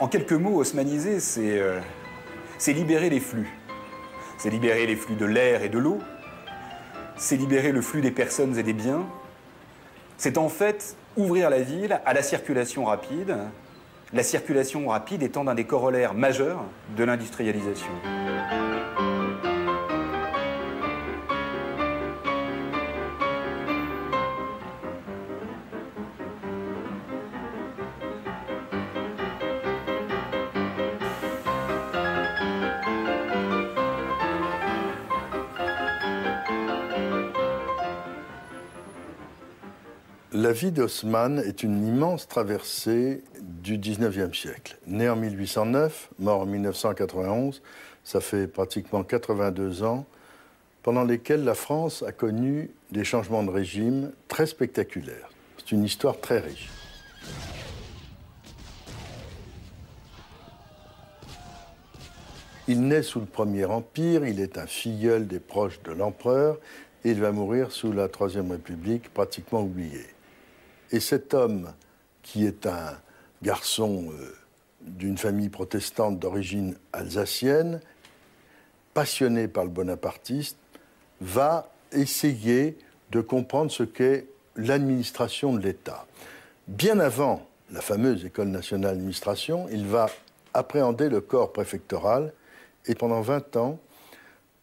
En quelques mots, haussmanniser, c'est libérer les flux. C'est libérer les flux de l'air et de l'eau. C'est libérer le flux des personnes et des biens. C'est en fait ouvrir la ville à la circulation rapide étant l'un des corollaires majeurs de l'industrialisation. La vie d'Haussmann est une immense traversée du XIXe siècle. Né en 1809, mort en 1991, ça fait pratiquement 82 ans, pendant lesquels la France a connu des changements de régime très spectaculaires. C'est une histoire très riche. Il naît sous le Premier Empire, il est un filleul des proches de l'empereur et il va mourir sous la Troisième République, pratiquement oublié. Et cet homme, qui est un garçon d'une famille protestante d'origine alsacienne, passionné par le bonapartisme, va essayer de comprendre ce qu'est l'administration de l'État. Bien avant la fameuse École nationale d'administration, il va appréhender le corps préfectoral et pendant 20 ans,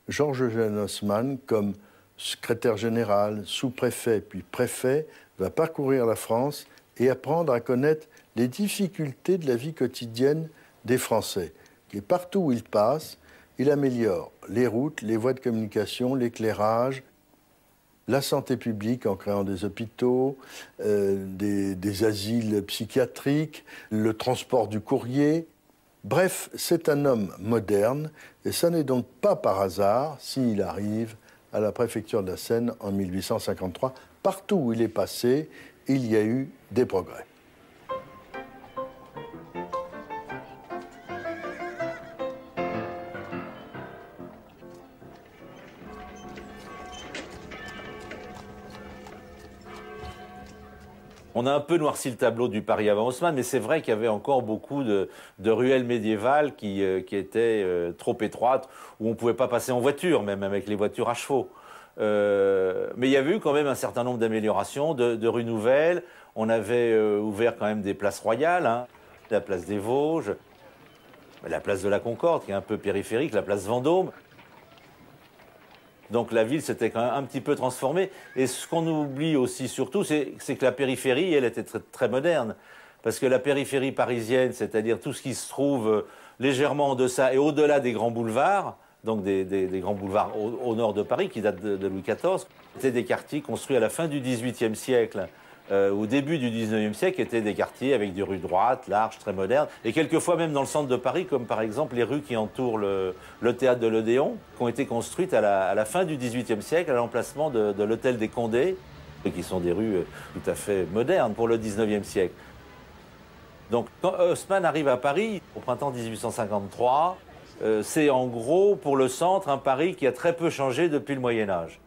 Georges Eugène Haussmann, comme secrétaire général, sous-préfet puis préfet, va parcourir la France et apprendre à connaître les difficultés de la vie quotidienne des Français. Et partout où il passe, il améliore les routes, les voies de communication, l'éclairage, la santé publique en créant des hôpitaux, des asiles psychiatriques, le transport du courrier. Bref, c'est un homme moderne et ça n'est donc pas par hasard s'il arrive à la préfecture de la Seine en 1853. Partout où il est passé, il y a eu des progrès. On a un peu noirci le tableau du Paris avant Haussmann, mais c'est vrai qu'il y avait encore beaucoup de ruelles médiévales qui étaient trop étroites, où on ne pouvait pas passer en voiture, même avec les voitures à chevaux. Mais il y avait eu quand même un certain nombre d'améliorations, de rues nouvelles. On avait ouvert quand même des places royales, hein, la place des Vosges, la place de la Concorde, qui est un peu périphérique, la place Vendôme. Donc la ville s'était quand même un petit peu transformée. Et ce qu'on oublie aussi surtout, c'est que la périphérie, elle était très, très moderne. Parce que la périphérie parisienne, c'est-à-dire tout ce qui se trouve légèrement en deçà et au-delà des grands boulevards, donc des grands boulevards au nord de Paris, qui datent de Louis XIV, étaient des quartiers construits à la fin du XVIIIe siècle, au début du XIXe siècle, étaient des quartiers avec des rues droites, larges, très modernes, et quelquefois même dans le centre de Paris, comme par exemple les rues qui entourent le théâtre de l'Odéon, qui ont été construites à la fin du XVIIIe siècle, à l'emplacement de l'hôtel des Condés, qui sont des rues tout à fait modernes pour le XIXe siècle. Donc quand Haussmann arrive à Paris, au printemps 1853, c'est en gros, pour le centre, un Paris qui a très peu changé depuis le Moyen-Âge.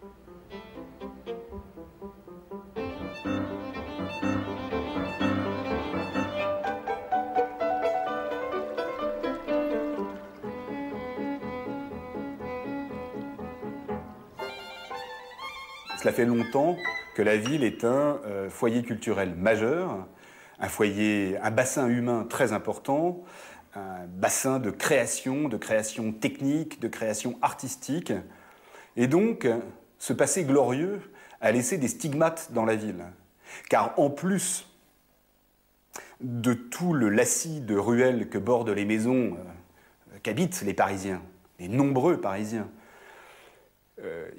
Cela fait longtemps que la ville est un foyer culturel majeur, un bassin humain très important, un bassin de création technique, de création artistique. Et donc, ce passé glorieux a laissé des stigmates dans la ville. Car en plus de tout le lacis de ruelles que bordent les maisons qu'habitent les Parisiens, les nombreux Parisiens,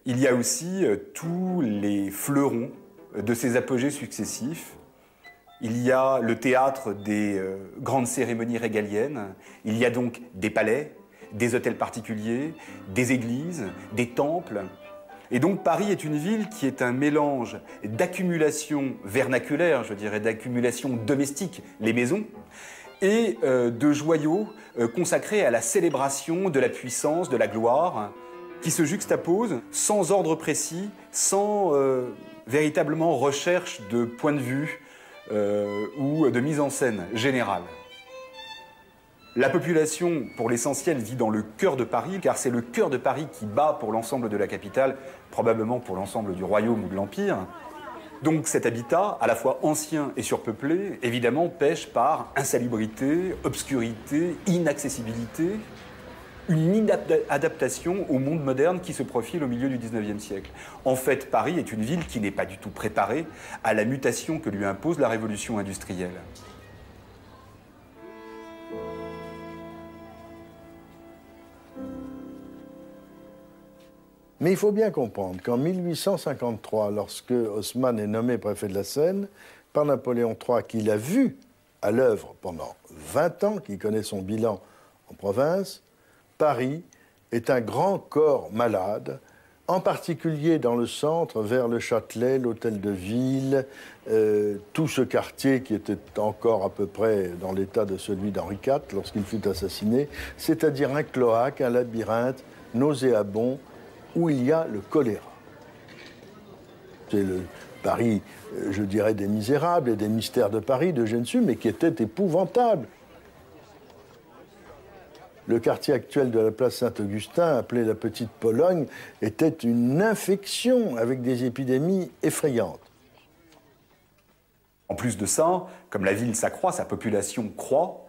il y a aussi tous les fleurons de ces apogées successifs. Il y a le théâtre des grandes cérémonies régaliennes, il y a donc des palais, des hôtels particuliers, des églises, des temples. Et donc Paris est une ville qui est un mélange d'accumulation vernaculaire, je dirais d'accumulation domestique, les maisons, et de joyaux consacrés à la célébration de la puissance, de la gloire, qui se juxtaposent sans ordre précis, sans véritablement recherche de point de vue ou de mise en scène générale. La population, pour l'essentiel, vit dans le cœur de Paris, car c'est le cœur de Paris qui bat pour l'ensemble de la capitale, probablement pour l'ensemble du royaume ou de l'Empire. Donc cet habitat, à la fois ancien et surpeuplé, évidemment pêche par insalubrité, obscurité, inaccessibilité, une inadaptation au monde moderne qui se profile au milieu du XIXe siècle. En fait, Paris est une ville qui n'est pas du tout préparée à la mutation que lui impose la révolution industrielle. Mais il faut bien comprendre qu'en 1853, lorsque Haussmann est nommé préfet de la Seine, par Napoléon III, qu'il a vu à l'œuvre pendant 20 ans, qui connaît son bilan en province, Paris est un grand corps malade, en particulier dans le centre, vers le Châtelet, l'Hôtel de Ville, tout ce quartier qui était encore à peu près dans l'état de celui d'Henri IV lorsqu'il fut assassiné, c'est-à-dire un cloaque, un labyrinthe nauséabond, où il y a le choléra. C'est le Paris, je dirais, des Misérables et des Mystères de Paris de Gensu, mais qui était épouvantable. Le quartier actuel de la place Saint-Augustin, appelé la Petite Pologne, était une infection avec des épidémies effrayantes. En plus de ça, comme la ville s'accroît, sa population croît,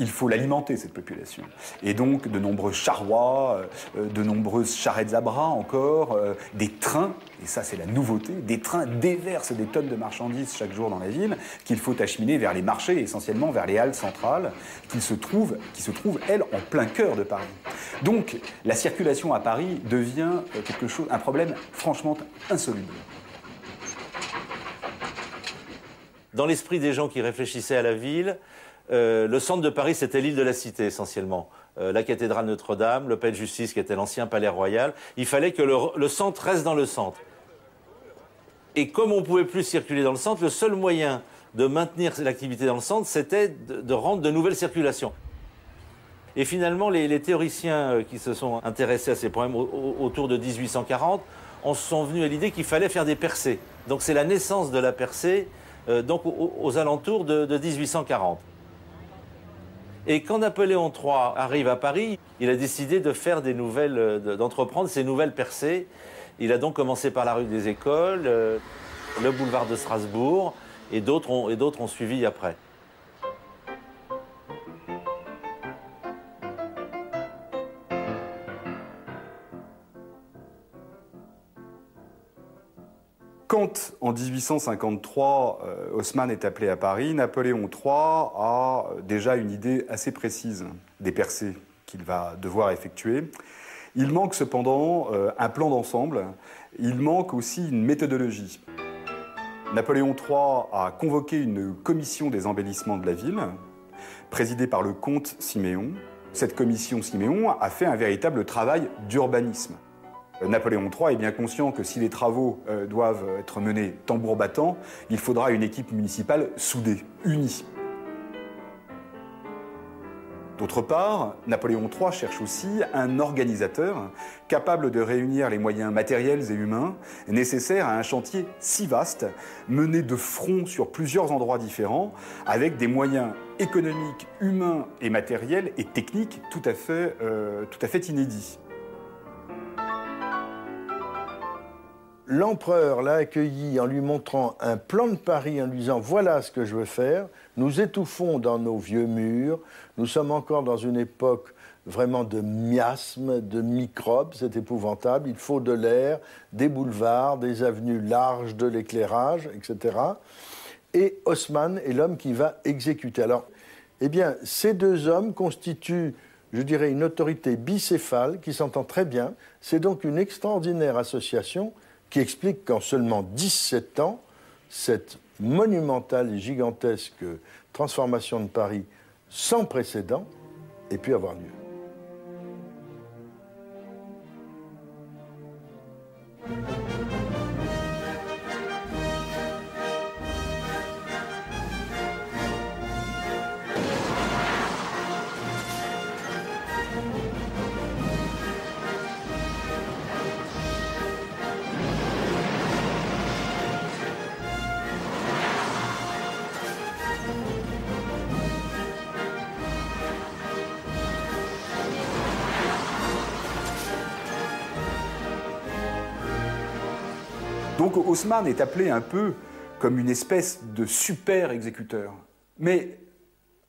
il faut l'alimenter, cette population. Et donc, de nombreux charrois, de nombreuses charrettes à bras encore, des trains, et ça c'est la nouveauté, des trains déversent des tonnes de marchandises chaque jour dans la ville, qu'il faut acheminer vers les marchés, essentiellement vers les halles centrales, qui se trouvent, elles, en plein cœur de Paris. Donc, la circulation à Paris devient un problème franchement insoluble. Dans l'esprit des gens qui réfléchissaient à la ville, le centre de Paris, c'était l'île de la Cité, essentiellement. La cathédrale Notre-Dame, le palais de justice, qui était l'ancien palais royal. Il fallait que le centre reste dans le centre. Et comme on ne pouvait plus circuler dans le centre, le seul moyen de maintenir l'activité dans le centre, c'était de rendre de nouvelles circulations. Et finalement, les théoriciens qui se sont intéressés à ces problèmes autour de 1840 en sont venus à l'idée qu'il fallait faire des percées. Donc c'est la naissance de la percée donc aux alentours de 1840. Et quand Napoléon III arrive à Paris, il a décidé de faire d'entreprendre ces nouvelles percées. Il a donc commencé par la rue des Écoles, le boulevard de Strasbourg, et d'autres ont suivi après. Quand, en 1853, Haussmann est appelé à Paris, Napoléon III a déjà une idée assez précise des percées qu'il va devoir effectuer. Il manque cependant un plan d'ensemble, il manque aussi une méthodologie. Napoléon III a convoqué une commission des embellissements de la ville, présidée par le comte Siméon. Cette commission Siméon a fait un véritable travail d'urbanisme. Napoléon III est bien conscient que si les travaux doivent être menés tambour battant, il faudra une équipe municipale soudée, unie. D'autre part, Napoléon III cherche aussi un organisateur capable de réunir les moyens matériels et humains nécessaires à un chantier si vaste, mené de front sur plusieurs endroits différents, avec des moyens économiques, humains et matériels et techniques tout à fait inédits. L'empereur l'a accueilli en lui montrant un plan de Paris, en lui disant « voilà ce que je veux faire ». Nous étouffons dans nos vieux murs. Nous sommes encore dans une époque vraiment de miasmes, de microbes. C'est épouvantable. Il faut de l'air, des boulevards, des avenues larges, de l'éclairage, etc. Et Haussmann est l'homme qui va exécuter. Alors, eh bien, ces deux hommes constituent, je dirais, une autorité bicéphale qui s'entend très bien. C'est donc une extraordinaire association qui explique qu'en seulement 17 ans, cette monumentale et gigantesque transformation de Paris sans précédent ait pu avoir lieu. Donc Haussmann est appelé un peu comme une espèce de super exécuteur. Mais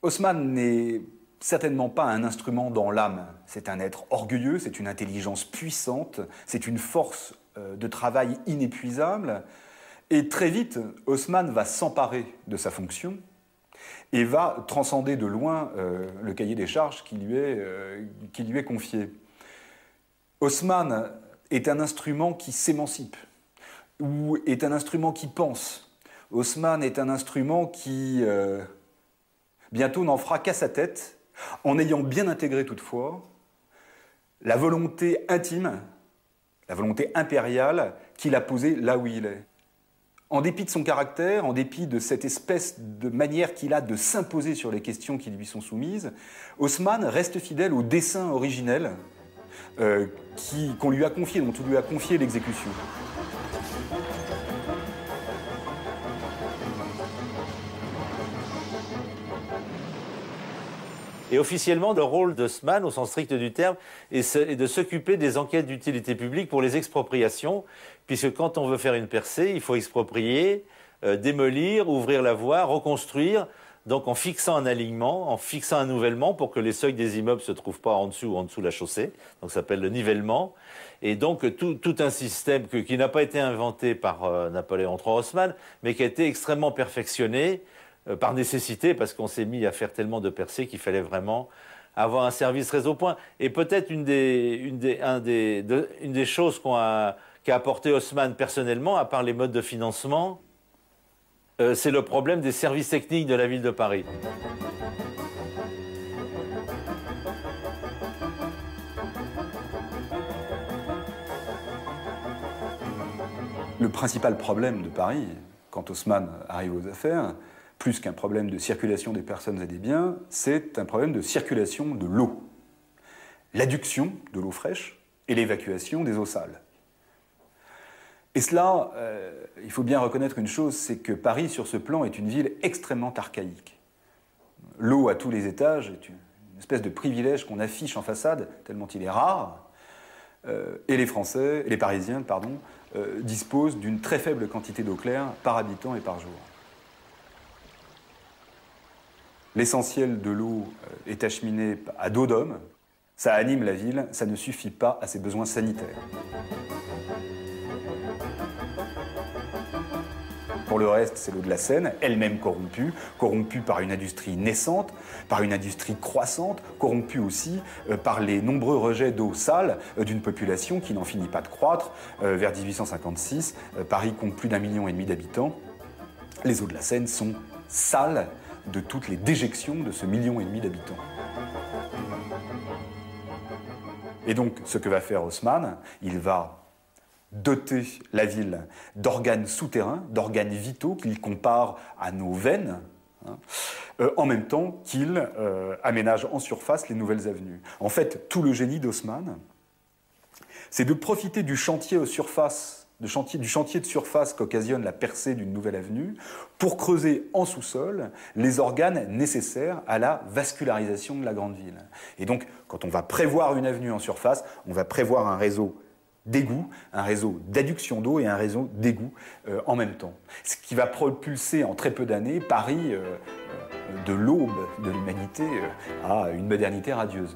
Haussmann n'est certainement pas un instrument dans l'âme. C'est un être orgueilleux, c'est une intelligence puissante, c'est une force de travail inépuisable. Et très vite, Haussmann va s'emparer de sa fonction et va transcender de loin le cahier des charges qui lui est confié. Haussmann est un instrument qui s'émancipe, ou est un instrument qui pense. Haussmann est un instrument qui bientôt n'en fera qu'à sa tête, en ayant bien intégré toutefois la volonté intime, la volonté impériale qu'il a posée là où il est. En dépit de son caractère, en dépit de cette espèce de manière qu'il a de s'imposer sur les questions qui lui sont soumises, Haussmann reste fidèle au dessein originel qu'on lui a confié, dont on lui a confié l'exécution. Et officiellement, le rôle d'Haussmann, au sens strict du terme, est de s'occuper des enquêtes d'utilité publique pour les expropriations, puisque quand on veut faire une percée, il faut exproprier, démolir, ouvrir la voie, reconstruire, donc en fixant un alignement, en fixant un nivellement pour que les seuils des immeubles ne se trouvent pas en dessous ou en dessous de la chaussée. Donc ça s'appelle le nivellement. Et donc tout un système qui n'a pas été inventé par Napoléon III Haussmann, mais qui a été extrêmement perfectionné, par nécessité, parce qu'on s'est mis à faire tellement de percées qu'il fallait vraiment avoir un service réseau point. Et peut-être une des choses qu'a apporté Haussmann personnellement, à part les modes de financement, c'est le problème des services techniques de la ville de Paris. Le principal problème de Paris, quand Haussmann arrive aux affaires, plus qu'un problème de circulation des personnes et des biens, c'est un problème de circulation de l'eau. L'adduction de l'eau fraîche et l'évacuation des eaux sales. Et cela, il faut bien reconnaître une chose, c'est que Paris, sur ce plan, est une ville extrêmement archaïque. L'eau à tous les étages est une espèce de privilège qu'on affiche en façade, tellement il est rare. Et les Parisiens, disposent d'une très faible quantité d'eau claire par habitant et par jour. L'essentiel de l'eau est acheminé à dos d'homme, ça anime la ville, ça ne suffit pas à ses besoins sanitaires. Pour le reste, c'est l'eau de la Seine, elle-même corrompue par une industrie naissante, par une industrie croissante, corrompue aussi par les nombreux rejets d'eau sale d'une population qui n'en finit pas de croître. Vers 1856, Paris compte plus d'1,5 million d'habitants. Les eaux de la Seine sont sales de toutes les déjections de ce 1,5 million d'habitants. Et donc, ce que va faire Haussmann, il va doter la ville d'organes souterrains, d'organes vitaux qu'il compare à nos veines, en même temps qu'il aménage en surface les nouvelles avenues. En fait, tout le génie d'Haussmann, c'est de profiter du chantier de surface qu'occasionne la percée d'une nouvelle avenue pour creuser en sous-sol les organes nécessaires à la vascularisation de la grande ville. Et donc, quand on va prévoir une avenue en surface, on va prévoir un réseau d'égouts, un réseau d'adduction d'eau et un réseau d'égouts en même temps. Ce qui va propulser en très peu d'années Paris de l'aube de l'humanité à une modernité radieuse.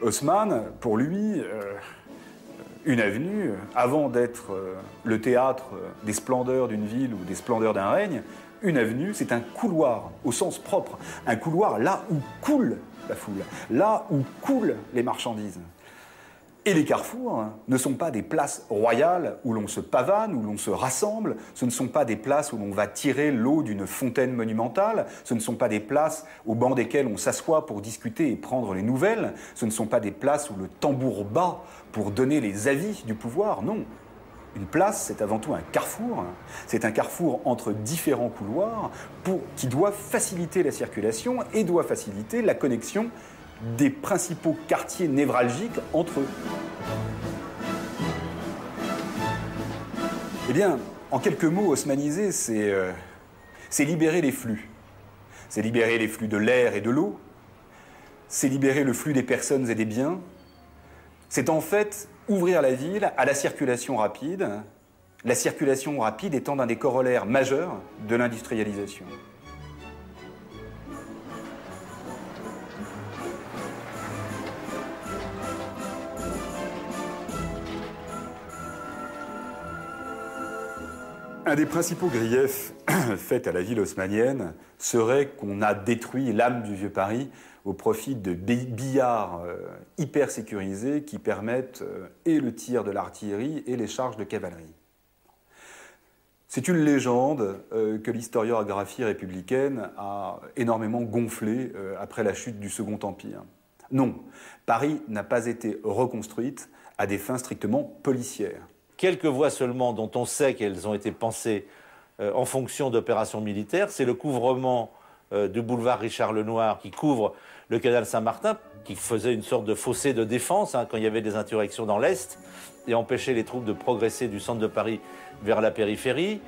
Haussmann, pour lui, une avenue, avant d'être le théâtre des splendeurs d'une ville ou des splendeurs d'un règne, une avenue, c'est un couloir au sens propre. Un couloir là où coule la foule, là où coulent les marchandises. Et les carrefours ne sont pas des places royales où l'on se pavane, où l'on se rassemble. Ce ne sont pas des places où l'on va tirer l'eau d'une fontaine monumentale. Ce ne sont pas des places au banc desquelles on s'assoit pour discuter et prendre les nouvelles. Ce ne sont pas des places où le tambour bat pour donner les avis du pouvoir. Non. Une place, c'est avant tout un carrefour. C'est un carrefour entre différents couloirs qui doit faciliter la circulation et doit faciliter la connexion des principaux quartiers névralgiques entre eux. Eh bien, en quelques mots, haussmanniser, c'est libérer les flux. C'est libérer les flux de l'air et de l'eau. C'est libérer le flux des personnes et des biens. C'est en fait ouvrir la ville à la circulation rapide étant un des corollaires majeurs de l'industrialisation. Un des principaux griefs faits à la ville haussmannienne serait qu'on a détruit l'âme du vieux Paris au profit de billards hyper sécurisés qui permettent et le tir de l'artillerie et les charges de cavalerie. C'est une légende que l'historiographie républicaine a énormément gonflée après la chute du Second Empire. Non, Paris n'a pas été reconstruite à des fins strictement policières. Quelques voies seulement dont on sait qu'elles ont été pensées en fonction d'opérations militaires, c'est le couvrement du boulevard Richard Lenoir qui couvre le canal Saint-Martin, qui faisait une sorte de fossé de défense quand il y avait des insurrections dans l'Est et empêchait les troupes de progresser du centre de Paris vers la périphérie.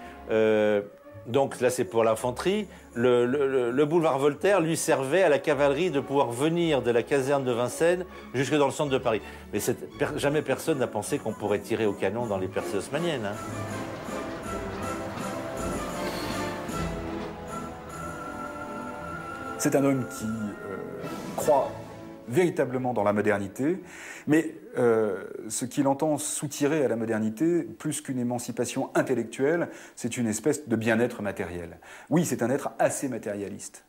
Donc là, c'est pour l'infanterie. Le boulevard Voltaire, lui, servait à la cavalerie de pouvoir venir de la caserne de Vincennes jusque dans le centre de Paris. Mais jamais personne n'a pensé qu'on pourrait tirer au canon dans les percées haussmanniennes. C'est un homme qui croit véritablement dans la modernité, mais ce qu'il entend soutirer à la modernité, plus qu'une émancipation intellectuelle, c'est une espèce de bien-être matériel. Oui, c'est un être assez matérialiste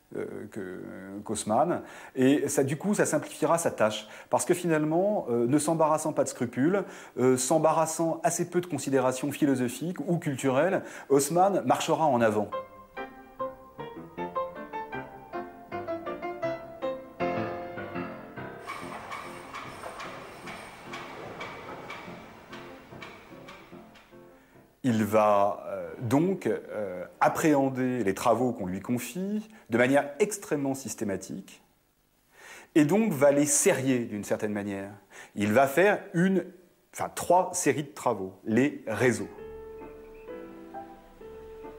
qu'Haussmann, et ça, du coup, ça simplifiera sa tâche, parce que finalement, ne s'embarrassant pas de scrupules, s'embarrassant assez peu de considérations philosophiques ou culturelles, Haussmann marchera en avant. Il va donc appréhender les travaux qu'on lui confie de manière extrêmement systématique et donc va les serrer d'une certaine manière. Il va faire trois séries de travaux, les réseaux.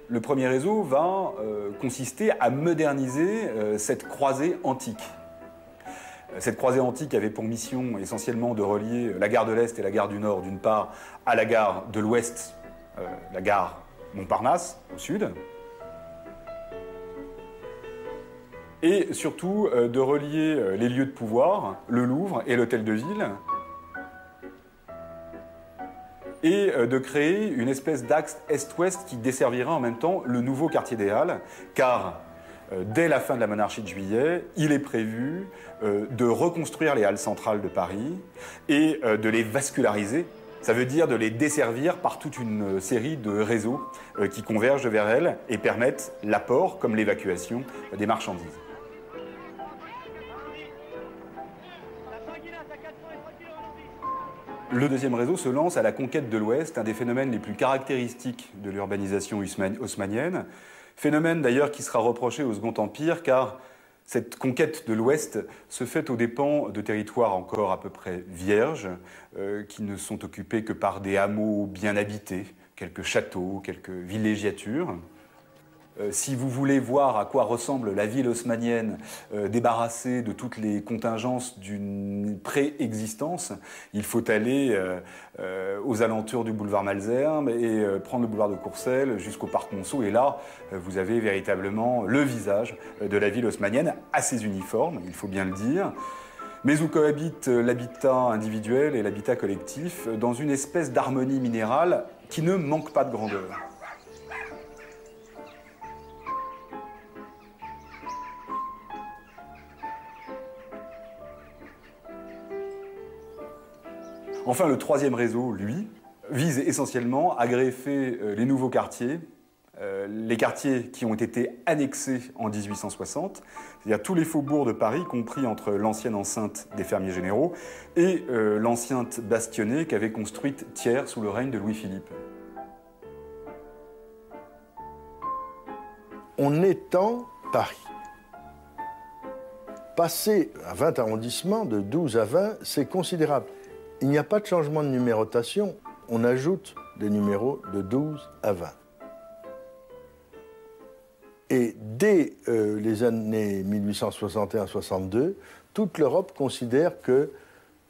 Le premier réseau va consister à moderniser cette croisée antique. Cette croisée antique avait pour mission essentiellement de relier la gare de l'Est et la gare du Nord d'une part à la gare de l'Ouest, la gare Montparnasse, au sud, et surtout de relier les lieux de pouvoir, le Louvre et l'Hôtel de Ville, et de créer une espèce d'axe Est-Ouest qui desservira en même temps le nouveau quartier des Halles, car dès la fin de la monarchie de Juillet, il est prévu de reconstruire les halles centrales de Paris et de les vasculariser. Ça veut dire de les desservir par toute une série de réseaux qui convergent vers elles et permettent l'apport comme l'évacuation des marchandises. Le deuxième réseau se lance à la conquête de l'Ouest, un des phénomènes les plus caractéristiques de l'urbanisation haussmannienne. Phénomène d'ailleurs qui sera reproché au Second Empire car cette conquête de l'Ouest se fait aux dépens de territoires encore à peu près vierges, qui ne sont occupés que par des hameaux bien habités, quelques châteaux, quelques villégiatures. Si vous voulez voir à quoi ressemble la ville haussmannienne débarrassée de toutes les contingences d'une préexistence, il faut aller aux alentours du boulevard Malesherbes et prendre le boulevard de Courcelles jusqu'au parc Monceau. Et là, vous avez véritablement le visage de la ville haussmannienne, assez uniforme, il faut bien le dire. mais où cohabitent l'habitat individuel et l'habitat collectif dans une espèce d'harmonie minérale qui ne manque pas de grandeur. Enfin, le troisième réseau, lui, vise essentiellement à greffer les nouveaux quartiers, les quartiers qui ont été annexés en 1860, c'est-à-dire tous les faubourgs de Paris, compris entre l'ancienne enceinte des fermiers généraux et l'enceinte bastonnée qu'avait construite Thiers sous le règne de Louis-Philippe. On étend Paris. Passer à 20 arrondissements, de 12 à 20, c'est considérable. Il n'y a pas de changement de numérotation. On ajoute des numéros de 12 à 20. Et dès les années 1861-62, toute l'Europe considère que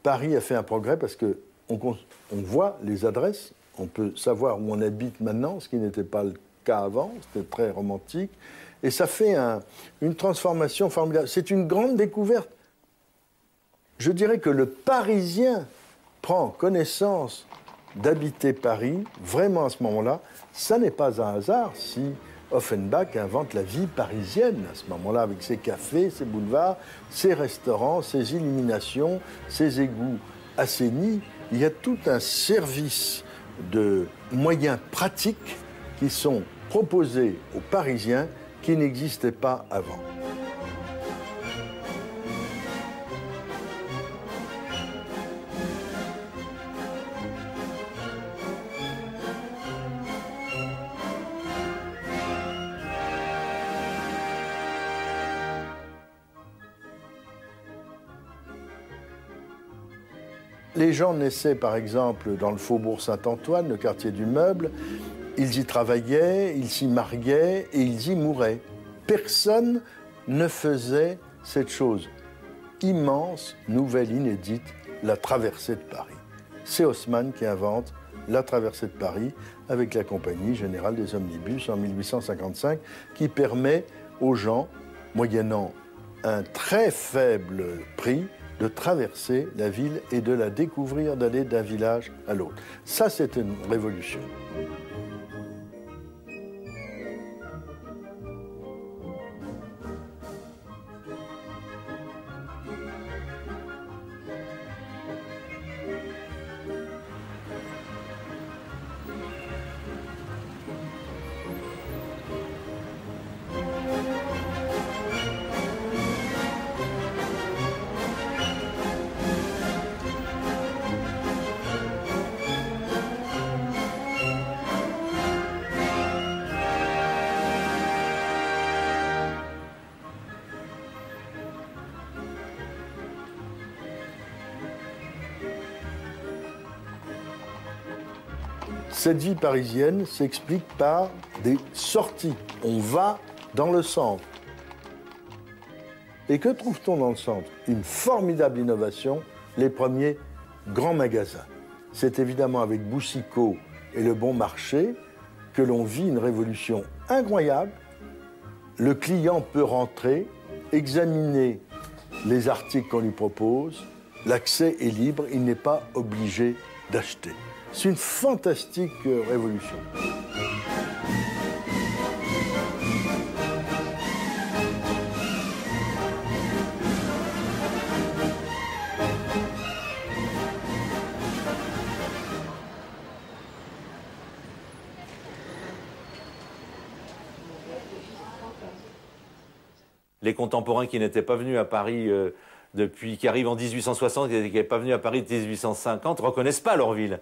Paris a fait un progrès parce qu'on voit les adresses, on peut savoir où on habite maintenant, ce qui n'était pas le cas avant, c'était très romantique. Et ça fait une transformation formidable. C'est une grande découverte. Je dirais que le Parisien prend connaissance d'habiter Paris, vraiment à ce moment-là. Ça n'est pas un hasard si Offenbach invente la vie parisienne à ce moment-là, avec ses cafés, ses boulevards, ses restaurants, ses illuminations, ses égouts assainis. Il y a tout un service de moyens pratiques qui sont proposés aux Parisiens qui n'existaient pas avant. Les gens naissaient, par exemple, dans le faubourg Saint-Antoine, le quartier du Meuble. Ils y travaillaient, ils s'y mariaient et ils y mouraient. Personne ne faisait cette chose immense, nouvelle, inédite, la traversée de Paris. C'est Haussmann qui invente la traversée de Paris avec la Compagnie Générale des Omnibus en 1855, qui permet aux gens, moyennant un très faible prix, de traverser la ville et de la découvrir, d'aller d'un village à l'autre. Ça, c'est une révolution. Cette vie parisienne s'explique par des sorties. On va dans le centre. Et que trouve-t-on dans le centre? Une formidable innovation, les premiers grands magasins. C'est évidemment avec Boucicaut et le Bon Marché que l'on vit une révolution incroyable. Le client peut rentrer, examiner les articles qu'on lui propose. L'accès est libre, il n'est pas obligé d'acheter. C'est une fantastique révolution. Les contemporains qui n'étaient pas venus à Paris qui arrivent en 1860, qui n'étaient pas venus à Paris de 1850, ne reconnaissent pas leur ville.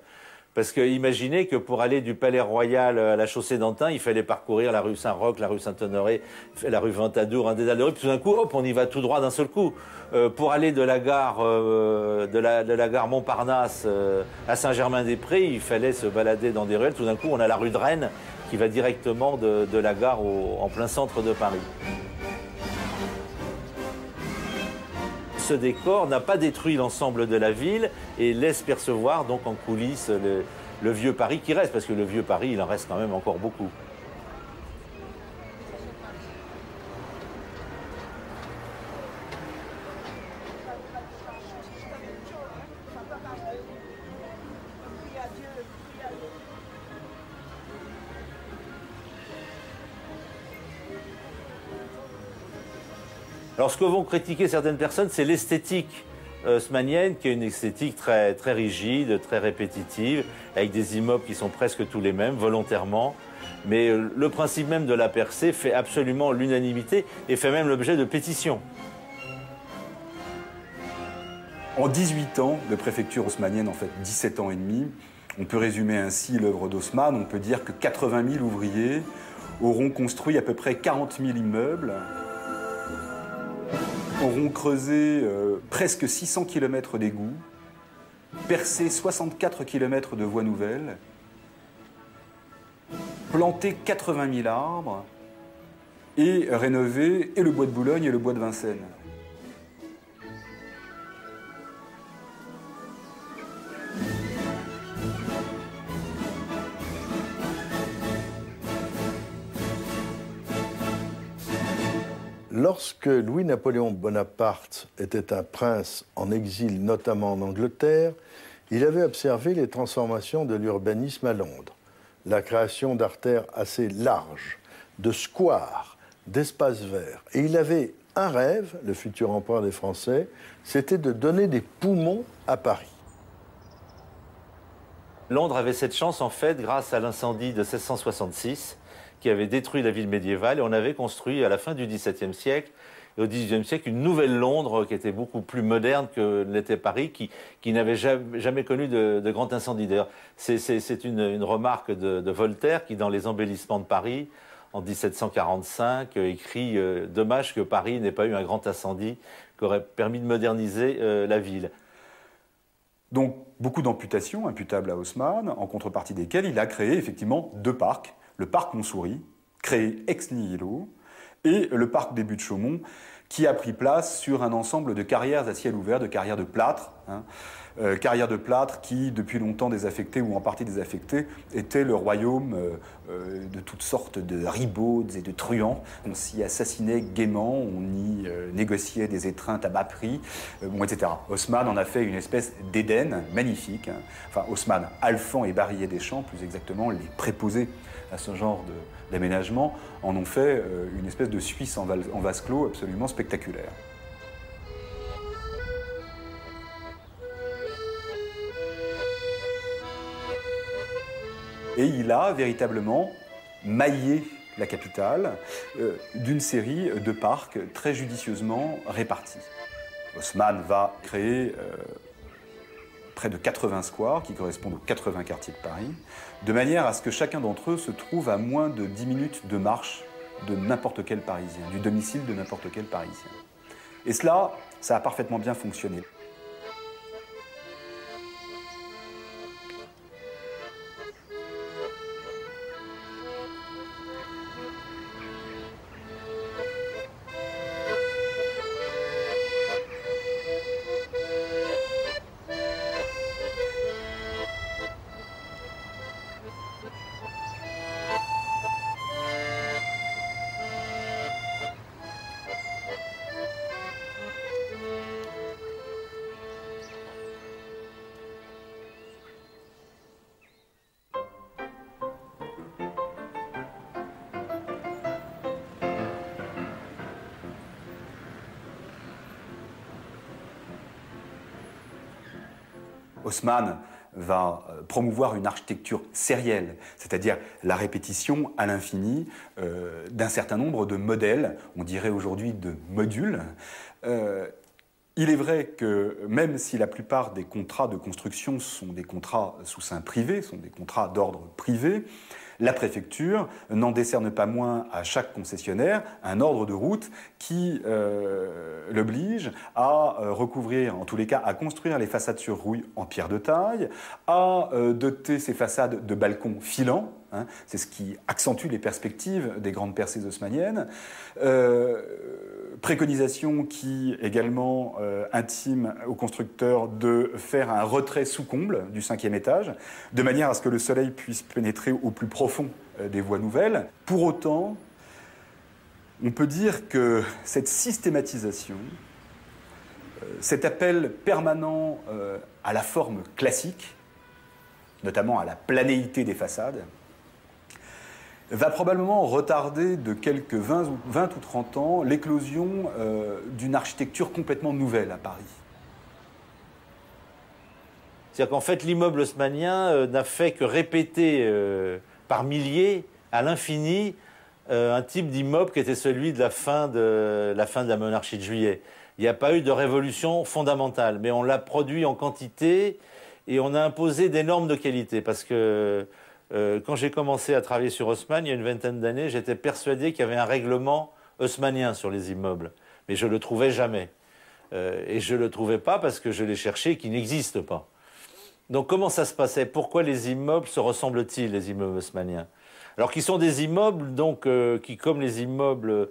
Parce que imaginez que pour aller du Palais Royal à la chaussée d'Antin, il fallait parcourir la rue Saint-Roch, la rue Saint-Honoré, la rue Ventadour, un dédale de rue, puis tout d'un coup, hop, on y va tout droit d'un seul coup. Pour aller de la gare, de la gare Montparnasse à Saint-Germain-des-Prés, il fallait se balader dans des ruelles. Tout d'un coup, on a la rue de Rennes qui va directement de la gare en plein centre de Paris. Ce décor n'a pas détruit l'ensemble de la ville et laisse percevoir donc en coulisses le vieux Paris qui reste, parce que le vieux Paris, il en reste quand même encore beaucoup. Alors ce que vont critiquer certaines personnes, c'est l'esthétique haussmannienne, qui est une esthétique très, très rigide, très répétitive, avec des immeubles qui sont presque tous les mêmes, volontairement. Mais le principe même de la percée fait absolument l'unanimité et fait même l'objet de pétitions. En 18 ans de préfecture haussmannienne, en fait 17 ans et demi, on peut résumer ainsi l'œuvre d'Haussmann. On peut dire que 80 000 ouvriers auront construit à peu près 40 000 immeubles, auront creusé presque 600 km d'égouts, percé 64 km de voies nouvelles, planté 80 000 arbres et rénové et le bois de Boulogne et le bois de Vincennes. Lorsque Louis-Napoléon Bonaparte était un prince en exil, notamment en Angleterre, il avait observé les transformations de l'urbanisme à Londres. La création d'artères assez larges, de squares, d'espaces verts. Et il avait un rêve, le futur empereur des Français, c'était de donner des poumons à Paris. Londres avait cette chance, en fait, grâce à l'incendie de 1666, qui avait détruit la ville médiévale, et on avait construit à la fin du XVIIe siècle et au XVIIIe siècle une nouvelle Londres qui était beaucoup plus moderne que l'était Paris, qui n'avait jamais connu de grand incendie. D'ailleurs, c'est une remarque de Voltaire qui, dans les embellissements de Paris, en 1745, écrit « Dommage que Paris n'ait pas eu un grand incendie qui aurait permis de moderniser la ville ». Donc, beaucoup d'amputations imputables à Haussmann, en contrepartie desquelles il a créé effectivement 2 parcs. Le parc Montsouris, créé ex nihilo, et le parc des Buttes-Chaumont, qui a pris place sur un ensemble de carrières à ciel ouvert, de carrières de plâtre, carrières de plâtre qui, depuis longtemps désaffectées ou en partie désaffectées, étaient le royaume de toutes sortes de ribaudes et de truands. On s'y assassinait gaiement, on y négociait des étreintes à bas prix, etc. Haussmann en a fait une espèce d'Éden magnifique. Enfin, Haussmann, Alphand et Barillet-Deschamps, plus exactement, les préposés à ce genre d'aménagement, en ont fait une espèce de Suisse en vase clos absolument spectaculaire. Et il a véritablement maillé la capitale d'une série de parcs très judicieusement répartis. Haussmann va créer près de 80 squares qui correspondent aux 80 quartiers de Paris, de manière à ce que chacun d'entre eux se trouve à moins de 10 minutes de marche de n'importe quel Parisien, du domicile de n'importe quel Parisien. Et cela, ça a parfaitement bien fonctionné. Haussmann va promouvoir une architecture sérielle, c'est-à-dire la répétition à l'infini d'un certain nombre de modèles, on dirait aujourd'hui de modules. Il est vrai que même si la plupart des contrats de construction sont des contrats sous seing privé, sont des contrats d'ordre privé, la préfecture n'en décerne pas moins à chaque concessionnaire un ordre de route qui l'oblige à recouvrir, en tous les cas à construire les façades sur rouille en pierre de taille, à doter ces façades de balcons filants, hein, c'est ce qui accentue les perspectives des grandes percées haussmanniennes, préconisation qui également intime au constructeur de faire un retrait sous comble du 5e étage, de manière à ce que le soleil puisse pénétrer au plus profond des voies nouvelles. Pour autant, on peut dire que cette systématisation, cet appel permanent à la forme classique, notamment à la planéité des façades, va probablement retarder de quelques 20 ou 30 ans l'éclosion d'une architecture complètement nouvelle à Paris. C'est-à-dire qu'en fait, l'immeuble haussmannien n'a fait que répéter par milliers, à l'infini, un type d'immeuble qui était celui de la fin de la monarchie de Juillet. Il n'y a pas eu de révolution fondamentale, mais on l'a produit en quantité et on a imposé des normes de qualité. Parce que quand j'ai commencé à travailler sur Haussmann, il y a une vingtaine d'années, j'étais persuadé qu'il y avait un règlement haussmannien sur les immeubles. Mais je ne le trouvais jamais. Et je ne le trouvais pas parce que je l'ai cherché et qu'il n'existe pas. Donc comment ça se passait? Pourquoi les immeubles se ressemblent-ils, les immeubles haussmanniens? Alors qu'ils sont des immeubles donc, qui, comme les immeubles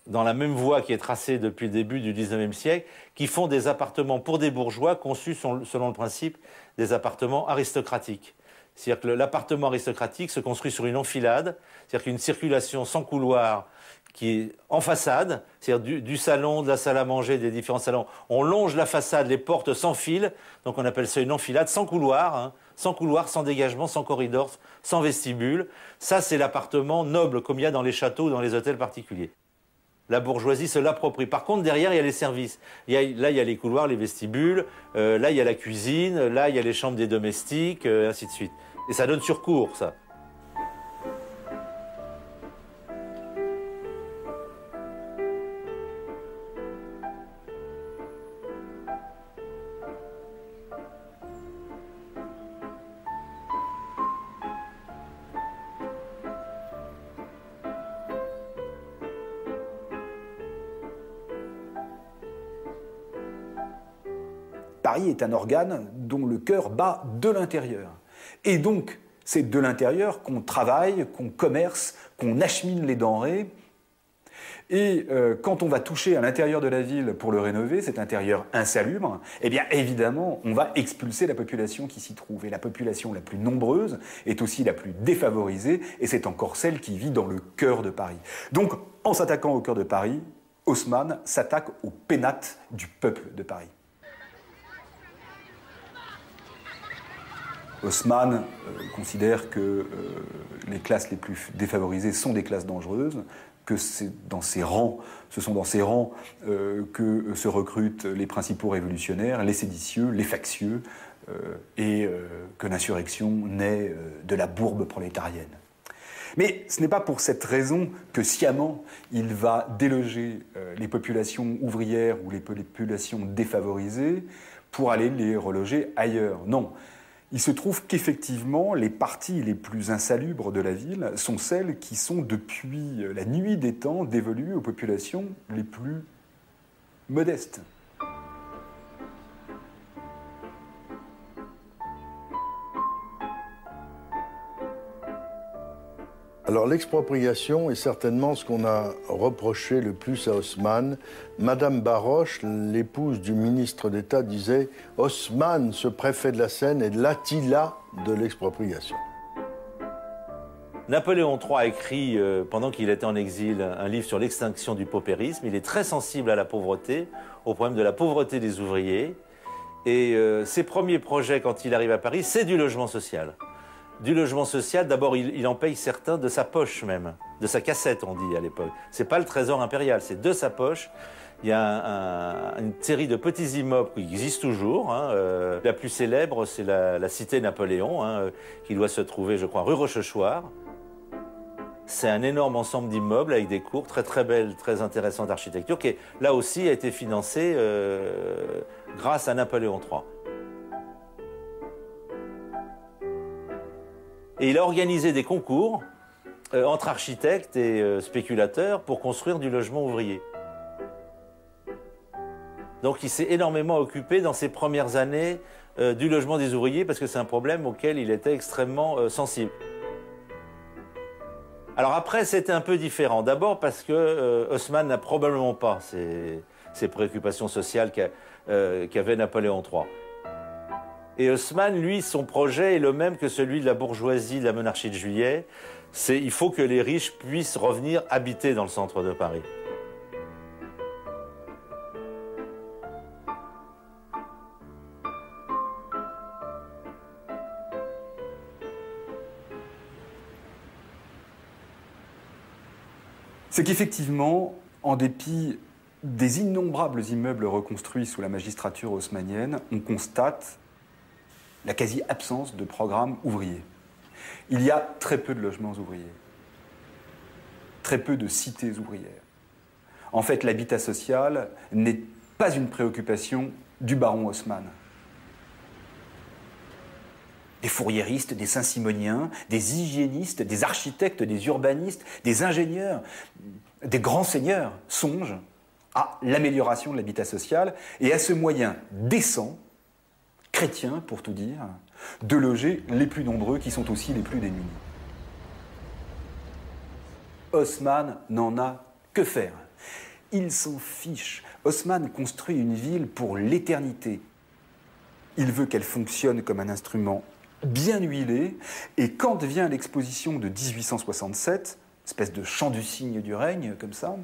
dans la même voie qui est tracée depuis le début du XIXe siècle, qui font des appartements pour des bourgeois conçus selon le principe des appartements aristocratiques. C'est-à-dire que l'appartement aristocratique se construit sur une enfilade, c'est-à-dire qu'une circulation sans couloir qui est en façade, c'est-à-dire du salon, de la salle à manger, des différents salons. On longe la façade, les portes sans fil, donc on appelle ça une enfilade, sans couloir, hein, sans dégagement, sans corridor, sans vestibule. Ça, c'est l'appartement noble, comme il y a dans les châteaux ou dans les hôtels particuliers. La bourgeoisie se l'approprie. Par contre, derrière, il y a les services. Là, il y a les couloirs, les vestibules, là, il y a la cuisine, là, il y a les chambres des domestiques, ainsi de suite. Et ça donne sur cour, ça. Paris est un organe dont le cœur bat de l'intérieur. Et donc, c'est de l'intérieur qu'on travaille, qu'on commerce, qu'on achemine les denrées. Et quand on va toucher à l'intérieur de la ville pour le rénover, cet intérieur insalubre, eh bien évidemment, on va expulser la population qui s'y trouve. Et la population la plus nombreuse est aussi la plus défavorisée, et c'est encore celle qui vit dans le cœur de Paris. Donc, en s'attaquant au cœur de Paris, Haussmann s'attaque au pénate du peuple de Paris. Haussmann considère que les classes les plus défavorisées sont des classes dangereuses, que ce sont dans ces rangs que se recrutent les principaux révolutionnaires, les séditieux, les factieux, et que l'insurrection naît de la bourbe prolétarienne. Mais ce n'est pas pour cette raison que sciemment il va déloger les populations ouvrières ou les populations défavorisées pour aller les reloger ailleurs. Non. Il se trouve qu'effectivement, les parties les plus insalubres de la ville sont celles qui sont, depuis la nuit des temps, dévolues aux populations les plus modestes. Alors l'expropriation est certainement ce qu'on a reproché le plus à Haussmann. Madame Baroche, l'épouse du ministre d'État, disait « Haussmann, ce préfet de la Seine, est l'Attila de l'expropriation ». Napoléon III a écrit, pendant qu'il était en exil, un livre sur l'extinction du paupérisme. Il est très sensible à la pauvreté, au problème de la pauvreté des ouvriers. Et ses premiers projets, quand il arrive à Paris, c'est du logement social. Du logement social, d'abord, il en paye certains de sa poche même, de sa cassette, on dit à l'époque. C'est pas le trésor impérial, c'est de sa poche. Il y a une série de petits immeubles qui existent toujours. Hein. La plus célèbre, c'est la cité Napoléon, hein, qui doit se trouver, je crois, rue Rochechouart. C'est un énorme ensemble d'immeubles avec des cours très très belles, très intéressantes d'architecture, qui là aussi a été financé grâce à Napoléon III. Et il a organisé des concours entre architectes et spéculateurs pour construire du logement ouvrier. Donc il s'est énormément occupé dans ses premières années du logement des ouvriers parce que c'est un problème auquel il était extrêmement sensible. Alors après, c'était un peu différent. D'abord parce que Haussmann n'a probablement pas ces préoccupations sociales qu'avait Napoléon III. Et Haussmann, lui, son projet est le même que celui de la bourgeoisie de la monarchie de Juillet. Il faut que les riches puissent revenir habiter dans le centre de Paris. C'est qu'effectivement, en dépit des innombrables immeubles reconstruits sous la magistrature haussmannienne, on constate la quasi-absence de programmes ouvriers. Il y a très peu de logements ouvriers, très peu de cités ouvrières. En fait, l'habitat social n'est pas une préoccupation du baron Haussmann. Des fourriéristes, des saint-simoniens, des hygiénistes, des architectes, des urbanistes, des ingénieurs, des grands seigneurs songent à l'amélioration de l'habitat social et à ce moyen décent, chrétien pour tout dire, de loger les plus nombreux qui sont aussi les plus démunis. Haussmann n'en a que faire. Il s'en fiche. Haussmann construit une ville pour l'éternité. Il veut qu'elle fonctionne comme un instrument bien huilé, et quand vient l'exposition de 1867, espèce de chant du cygne du règne, comme ça,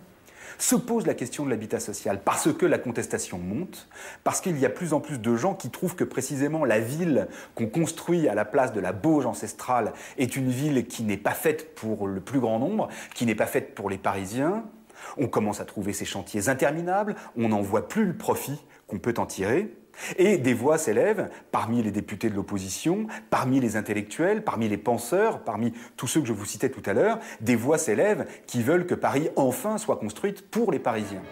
se pose la question de l'habitat social, parce que la contestation monte, parce qu'il y a plus en plus de gens qui trouvent que précisément la ville qu'on construit à la place de la Bauge ancestrale est une ville qui n'est pas faite pour le plus grand nombre, qui n'est pas faite pour les Parisiens. On commence à trouver ces chantiers interminables, on n'en voit plus le profit qu'on peut en tirer. Et des voix s'élèvent parmi les députés de l'opposition, parmi les intellectuels, parmi les penseurs, parmi tous ceux que je vous citais tout à l'heure, des voix s'élèvent qui veulent que Paris enfin soit construite pour les Parisiens.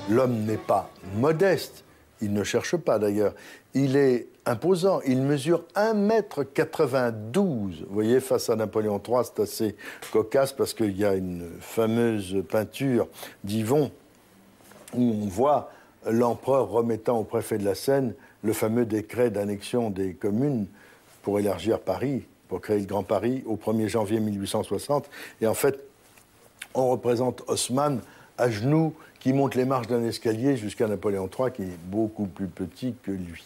L'homme n'est pas modeste, il ne cherche pas d'ailleurs. Il est imposant, il mesure 1,92 m. Vous voyez, face à Napoléon III, c'est assez cocasse parce qu'il y a une fameuse peinture d'Yvon où on voit l'empereur remettant au préfet de la Seine le fameux décret d'annexion des communes pour élargir Paris, pour créer le Grand Paris au 1er janvier 1860. Et en fait, on représente Haussmann à genoux qui monte les marches d'un escalier jusqu'à Napoléon III qui est beaucoup plus petit que lui.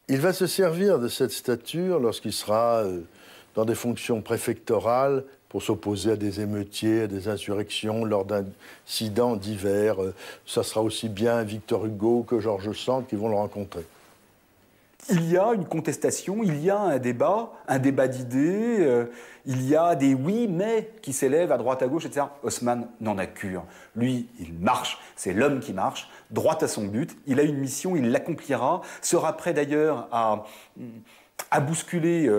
Il va se servir de cette stature lorsqu'il sera dans des fonctions préfectorales pour s'opposer à des émeutiers, à des insurrections lors d'incidents divers. Ça sera aussi bien Victor Hugo que George Sand qui vont le rencontrer. Il y a une contestation, il y a un débat d'idées, il y a des oui, mais qui s'élèvent à droite, à gauche, etc. Haussmann n'en a cure. Lui, il marche, c'est l'homme qui marche, droit à son but, il a une mission, il l'accomplira, sera prêt d'ailleurs à bousculer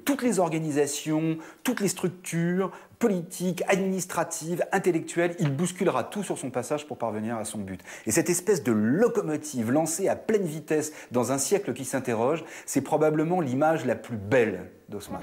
toutes les organisations, toutes les structures politiques, administratives, intellectuelles. Il bousculera tout sur son passage pour parvenir à son but. Et cette espèce de locomotive lancée à pleine vitesse dans un siècle qui s'interroge, c'est probablement l'image la plus belle d'Haussmann.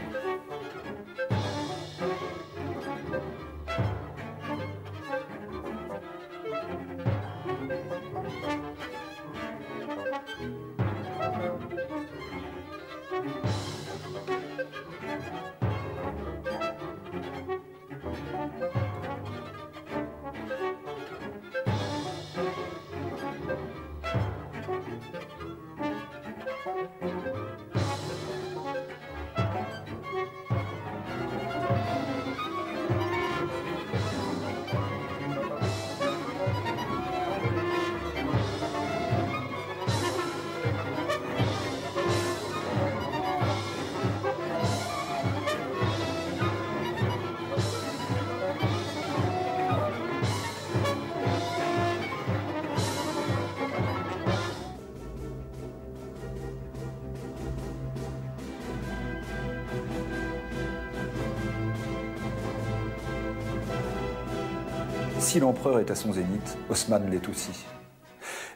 Si l'empereur est à son zénith, Haussmann l'est aussi.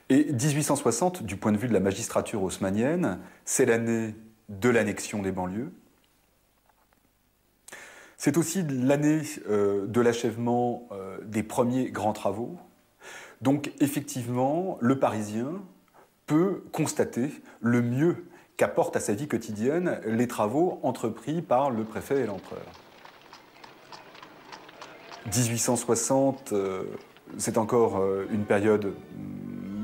Et 1860, du point de vue de la magistrature haussmannienne, c'est l'année de l'annexion des banlieues. C'est aussi l'année de l'achèvement des premiers grands travaux. Donc effectivement, le Parisien peut constater le mieux qu'apportent à sa vie quotidienne les travaux entrepris par le préfet et l'empereur. 1860, c'est encore une période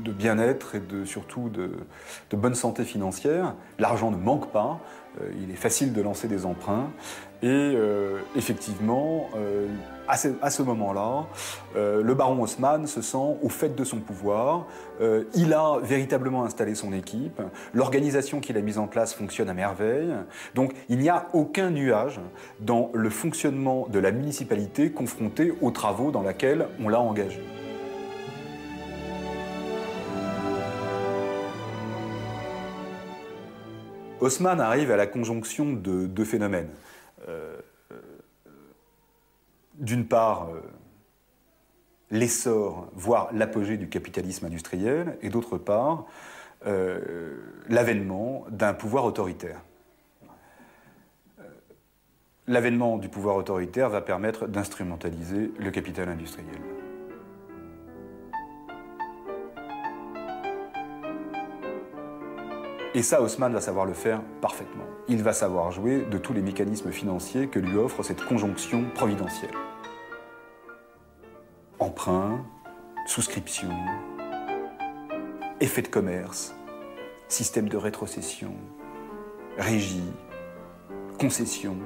de bien-être et surtout de bonne santé financière. L'argent ne manque pas, il est facile de lancer des emprunts. Et effectivement, à ce moment-là, le baron Haussmann se sent au fait de son pouvoir. Il a véritablement installé son équipe. L'organisation qu'il a mise en place fonctionne à merveille. Donc il n'y a aucun nuage dans le fonctionnement de la municipalité confrontée aux travaux dans lesquels on l'a engagé. Haussmann arrive à la conjonction de deux phénomènes. D'une part, l'essor, voire l'apogée du capitalisme industriel, et d'autre part, l'avènement d'un pouvoir autoritaire. L'avènement du pouvoir autoritaire va permettre d'instrumentaliser le capital industriel. Et ça, Haussmann va savoir le faire parfaitement. Il va savoir jouer de tous les mécanismes financiers que lui offre cette conjonction providentielle. Emprunt, souscription, effet de commerce, système de rétrocession, régie, concession.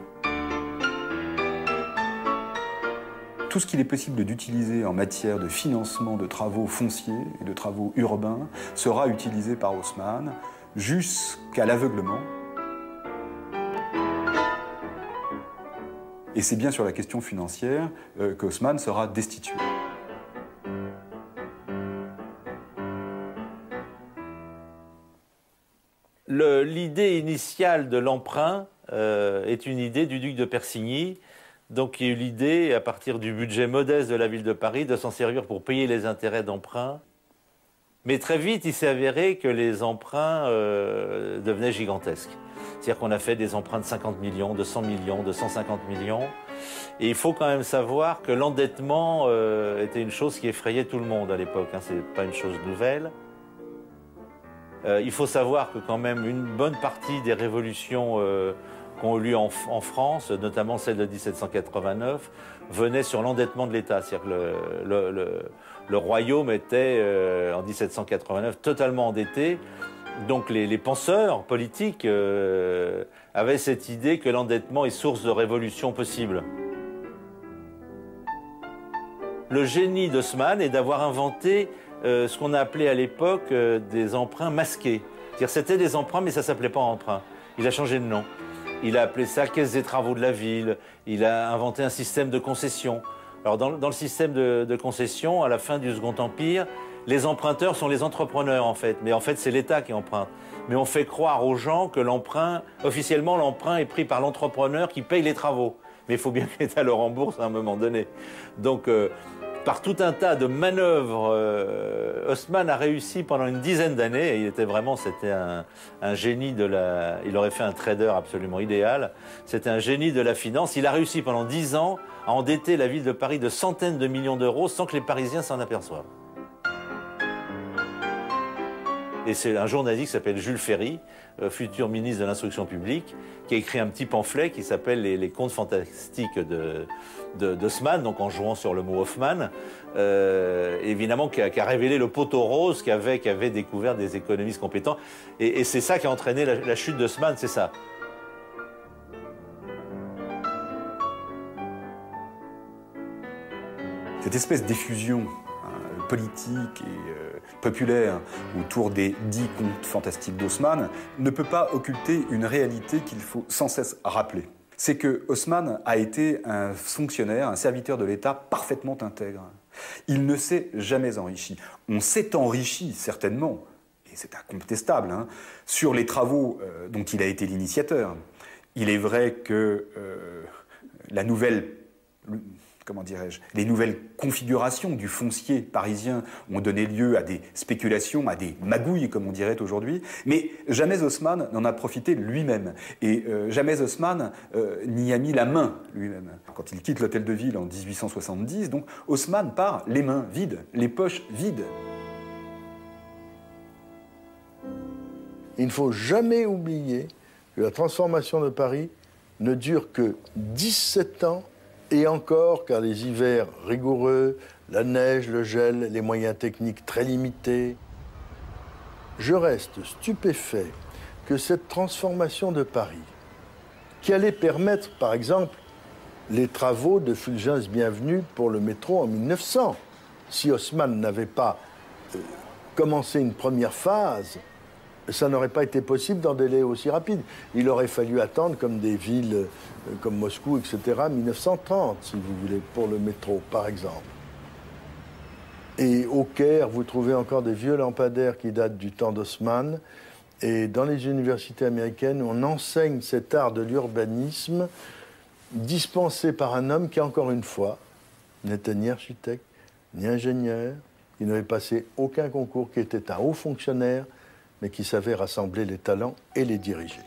Tout ce qu'il est possible d'utiliser en matière de financement de travaux fonciers et de travaux urbains sera utilisé par Haussmann jusqu'à l'aveuglement. Et c'est bien sur la question financière qu'Haussmann sera destitué. L'idée initiale de l'emprunt est une idée du duc de Persigny, donc qui a eu l'idée, à partir du budget modeste de la ville de Paris, de s'en servir pour payer les intérêts d'emprunt. Mais très vite, il s'est avéré que les emprunts devenaient gigantesques. C'est-à-dire qu'on a fait des emprunts de 50 millions, de 100 millions, de 150 millions. Et il faut quand même savoir que l'endettement était une chose qui effrayait tout le monde à l'époque. Hein, c'est pas une chose nouvelle. Il faut savoir que quand même une bonne partie des révolutions qui ont eu lieu en France, notamment celle de 1789, venaient sur l'endettement de l'État. C'est-à-dire que le royaume était, en 1789, totalement endetté. Donc les penseurs politiques avaient cette idée que l'endettement est source de révolution possible. Le génie d'Haussmann est d'avoir inventé ce qu'on a appelé à l'époque des emprunts masqués. C'est-à-dire c'était des emprunts, mais ça ne s'appelait pas emprunt. Il a changé de nom. Il a appelé ça Caisse des travaux de la ville. Il a inventé un système de concession. Alors dans le système de concession, à la fin du Second Empire, les emprunteurs sont les entrepreneurs en fait. Mais en fait, c'est l'État qui emprunte. Mais on fait croire aux gens que officiellement, l'emprunt est pris par l'entrepreneur qui paye les travaux. Mais il faut bien que l'État le rembourse à un moment donné. Donc, par tout un tas de manœuvres, Haussmann a réussi pendant une dizaine d'années, et c'était un génie il aurait fait un trader absolument idéal, c'était un génie de la finance. Il a réussi pendant 10 ans à endetter la ville de Paris de centaines de millions d'euros sans que les Parisiens s'en aperçoivent. Et c'est un journaliste qui s'appelle Jules Ferry, futur ministre de l'Instruction publique, qui a écrit un petit pamphlet qui s'appelle les contes fantastiques d'Haussmann, donc en jouant sur le mot Hoffmann, évidemment qui a révélé le poteau rose qu'avait découvert des économistes compétents. Et c'est ça qui a entraîné la chute d'Haussmann, c'est ça. Cette espèce d'effusion politique et populaire autour des 10 contes fantastiques d'Haussmann ne peut pas occulter une réalité qu'il faut sans cesse rappeler. C'est que Haussmann a été un fonctionnaire, un serviteur de l'État parfaitement intègre. Il ne s'est jamais enrichi. On s'est enrichi certainement, et c'est incontestable, hein, sur les travaux dont il a été l'initiateur. Il est vrai que les nouvelles configurations du foncier parisien ont donné lieu à des spéculations, à des magouilles, comme on dirait aujourd'hui, mais jamais Haussmann n'en a profité lui-même. Et jamais Haussmann n'y a mis la main lui-même. Quand il quitte l'Hôtel de Ville en 1870, donc Haussmann part les mains vides, les poches vides. Il ne faut jamais oublier que la transformation de Paris ne dure que 17 ans. Et encore, car les hivers rigoureux, la neige, le gel, les moyens techniques très limités. Je reste stupéfait que cette transformation de Paris qui allait permettre, par exemple, les travaux de Fulgence Bienvenue pour le métro en 1900. Si Haussmann n'avait pas commencé une première phase, ça n'aurait pas été possible dans des délais aussi rapides. Il aurait fallu attendre, comme des villes comme Moscou, etc., 1930, si vous voulez, pour le métro, par exemple. Et au Caire, vous trouvez encore des vieux lampadaires qui datent du temps d'Haussmann. Et dans les universités américaines, on enseigne cet art de l'urbanisme dispensé par un homme qui, encore une fois, n'était ni architecte, ni ingénieur, qui n'avait passé aucun concours, qui était un haut fonctionnaire, mais qui savait rassembler les talents et les diriger.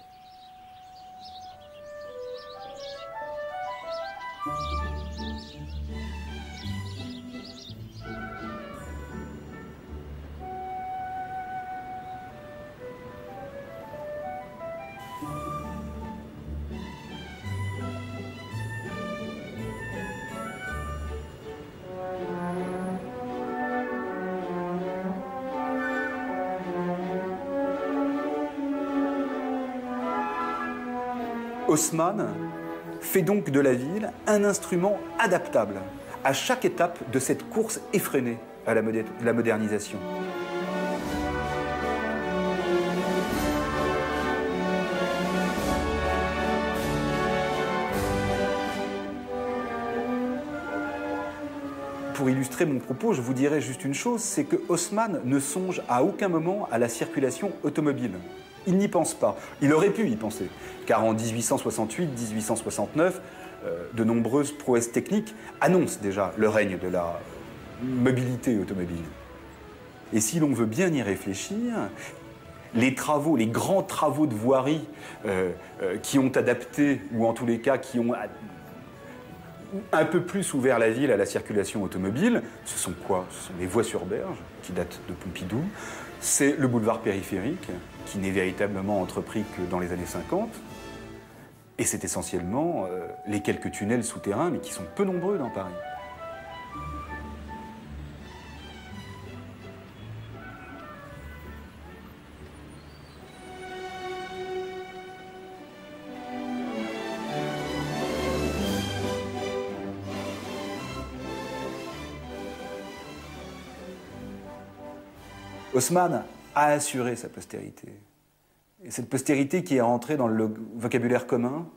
Haussmann fait donc de la ville un instrument adaptable à chaque étape de cette course effrénée à la modernisation. Pour illustrer mon propos, je vous dirais juste une chose, c'est que Haussmann ne songe à aucun moment à la circulation automobile. Il n'y pense pas. Il aurait pu y penser, car en 1868-1869, de nombreuses prouesses techniques annoncent déjà le règne de la mobilité automobile. Et si l'on veut bien y réfléchir, les travaux, les grands travaux de voirie qui ont adapté, ou en tous les cas qui ont un peu plus ouvert la ville à la circulation automobile, ce sont quoi? Ce sont les voies sur berge, qui datent de Pompidou, c'est le boulevard périphérique, qui n'est véritablement entrepris que dans les années 50, et c'est essentiellement les quelques tunnels souterrains, mais qui sont peu nombreux dans Paris. Haussmann a assuré sa postérité. Et cette postérité qui est rentrée dans le vocabulaire commun,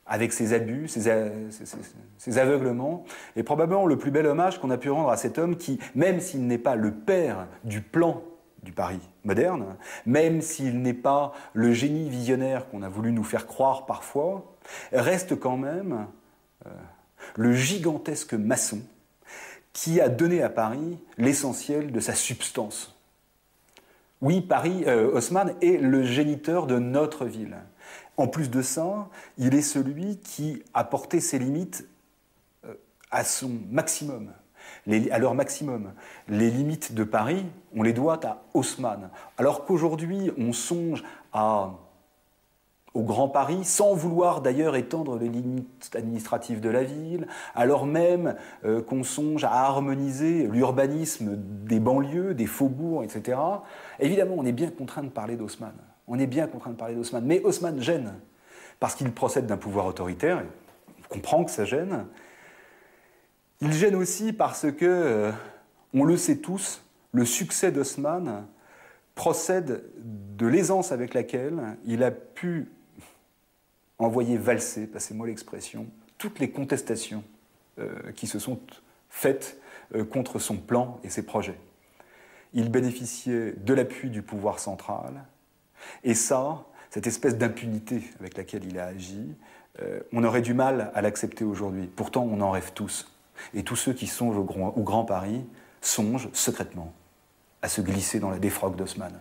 avec ses abus, ses aveuglements, est probablement le plus bel hommage qu'on a pu rendre à cet homme qui, même s'il n'est pas le père du plan du Paris moderne, même s'il n'est pas le génie visionnaire qu'on a voulu nous faire croire parfois, reste quand même le gigantesque maçon qui a donné à Paris l'essentiel de sa substance. Oui, Haussmann est le géniteur de notre ville. En plus de ça, il est celui qui a porté ses limites à son maximum, à leur maximum. Les limites de Paris, on les doit à Haussmann. Alors qu'aujourd'hui, on songe au Grand Paris, sans vouloir d'ailleurs étendre les limites administratives de la ville, alors même qu'on songe à harmoniser l'urbanisme des banlieues, des faubourgs, etc. Évidemment, on est bien contraint de parler d'Haussmann. On est bien contraint de parler d'Haussmann. Mais Haussmann gêne, parce qu'il procède d'un pouvoir autoritaire, on comprend que ça gêne. Il gêne aussi parce que, on le sait tous, le succès d'Haussmann procède de l'aisance avec laquelle il a pu envoyer valser, passez-moi l'expression, toutes les contestations qui se sont faites contre son plan et ses projets. Il bénéficiait de l'appui du pouvoir central, et ça, cette espèce d'impunité avec laquelle il a agi, on aurait du mal à l'accepter aujourd'hui. Pourtant, on en rêve tous. Et tous ceux qui songent au Grand Paris songent secrètement à se glisser dans la défroque d'Haussmann.